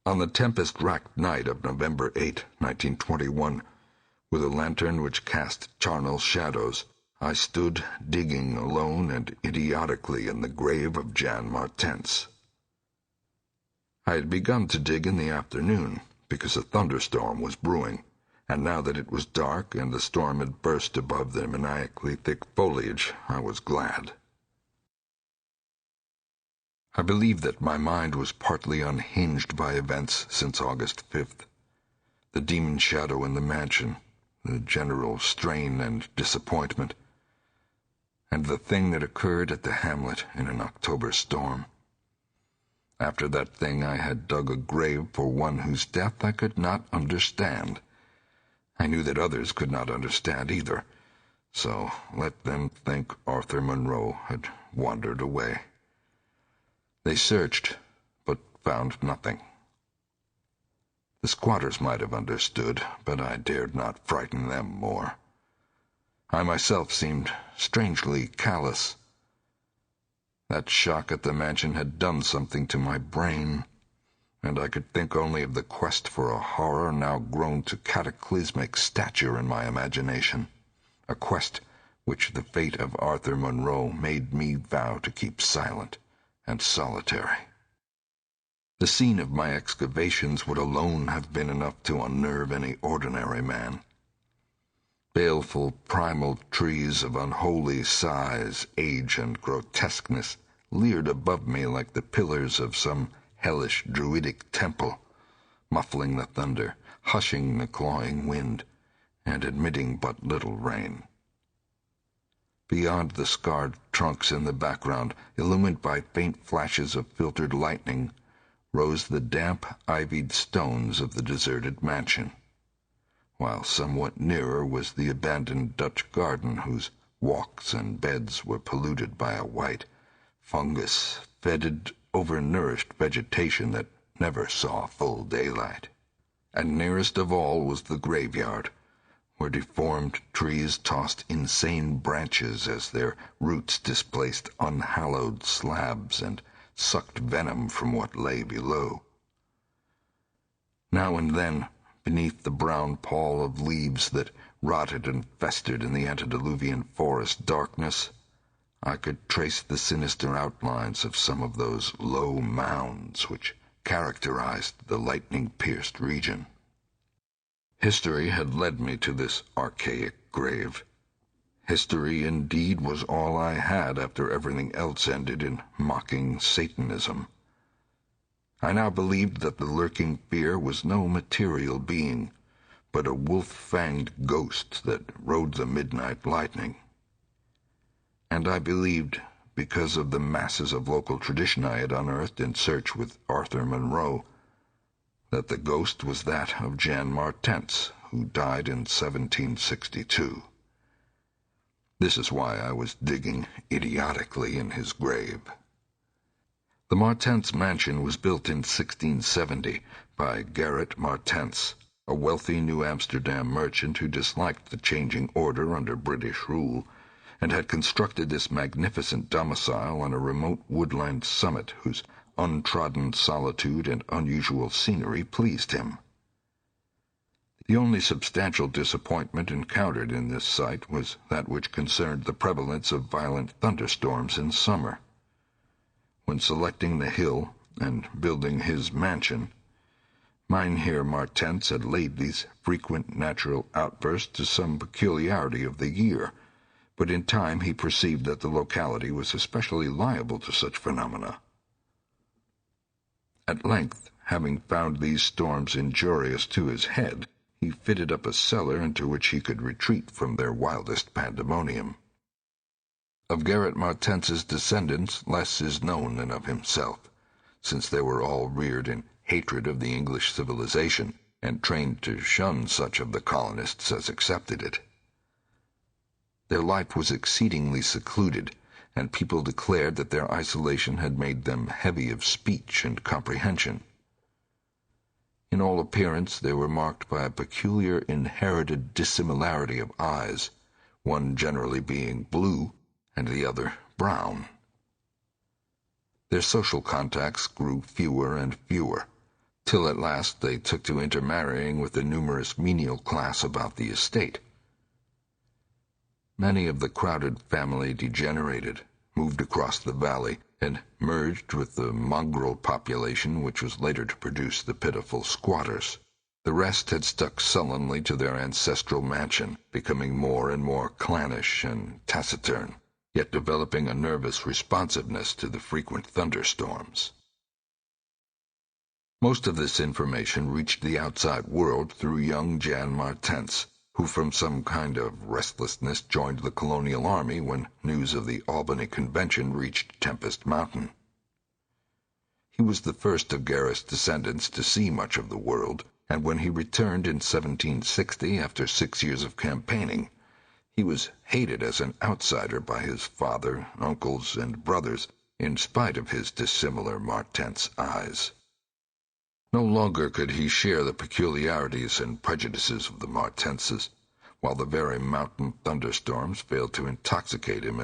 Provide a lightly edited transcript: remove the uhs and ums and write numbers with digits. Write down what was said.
On the tempest-racked night of November 8, 1921, with a lantern which cast charnel shadows, I stood digging alone and idiotically in the grave of Jan Martens. I had begun to dig in the afternoon, because a thunderstorm was brewing, and now that it was dark and the storm had burst above the maniacally thick foliage, I was glad. I believe that my mind was partly unhinged by events since August 5th. The demon shadow in the mansion, the general strain and disappointment, and the thing that occurred at the hamlet in an October storm. After that thing I had dug a grave for one whose death I could not understand. I knew that others could not understand either, so let them think Arthur Monroe had wandered away. They searched, but found nothing. The squatters might have understood, but I dared not frighten them more. I myself seemed strangely callous. That shock at the mansion had done something to my brain, and I could think only of the quest for a horror now grown to cataclysmic stature in my imagination, a quest which the fate of Arthur Monroe made me vow to keep silent and solitary. The scene of my excavations would alone have been enough to unnerve any ordinary man. Baleful primal trees of unholy size, age, and grotesqueness leered above me like the pillars of some hellish druidic temple, muffling the thunder, hushing the clawing wind, and admitting but little rain. Beyond the scarred trunks in the background, illumined by faint flashes of filtered lightning, rose the damp, ivied stones of the deserted mansion, while somewhat nearer was the abandoned Dutch garden whose walks and beds were polluted by a white, fungus-fetid, overnourished vegetation that never saw full daylight. And nearest of all was the graveyard, where deformed trees tossed insane branches as their roots displaced unhallowed slabs and sucked venom from what lay below. Now and then, beneath the brown pall of leaves that rotted and festered in the antediluvian forest darkness, I could trace the sinister outlines of some of those low mounds which characterized the lightning-pierced region. History had led me to this archaic grave. History, indeed, was all I had after everything else ended in mocking Satanism. I now believed that the lurking fear was no material being, but a wolf-fanged ghost that rode the midnight lightning. And I believed, because of the masses of local tradition I had unearthed in search with Arthur Monroe, that the ghost was that of Jan Martens, who died in 1762. This is why I was digging idiotically in his grave. The Martens mansion was built in 1670 by Gerrit Martens, a wealthy New Amsterdam merchant who disliked the changing order under British rule, and had constructed this magnificent domicile on a remote woodland summit whose untrodden solitude and unusual scenery pleased him. The only substantial disappointment encountered in this site was that which concerned the prevalence of violent thunderstorms in summer. When selecting the hill and building his mansion, Mynheer Martens had laid these frequent natural outbursts to some peculiarity of the year, but in time he perceived that the locality was especially liable to such phenomena. At length, having found these storms injurious to his head, he fitted up a cellar into which he could retreat from their wildest pandemonium. Of Gerrit Martens's descendants less is known than of himself, since they were all reared in hatred of the English civilization and trained to shun such of the colonists as accepted it. Their life was exceedingly secluded, and people declared that their isolation had made them heavy of speech and comprehension. In all appearance they were marked by a peculiar inherited dissimilarity of eyes, one generally being blue and the other brown. Their social contacts grew fewer and fewer, till at last they took to intermarrying with the numerous menial class about the estate. Many of the crowded family degenerated, moved across the valley, and merged with the mongrel population which was later to produce the pitiful squatters. The rest had stuck sullenly to their ancestral mansion, becoming more and more clannish and taciturn, yet developing a nervous responsiveness to the frequent thunderstorms. Most of this information reached the outside world through young Jan Martens, who from some kind of restlessness joined the colonial army when news of the Albany Convention reached Tempest Mountain. He was the first of Garrus' descendants to see much of the world, and when he returned in 1760 after 6 years of campaigning, he was hated as an outsider by his father, uncles, and brothers, in spite of his dissimilar Martens eyes. No longer could he share the peculiarities and prejudices of the Martenses, while the very mountain thunderstorms failed to intoxicate him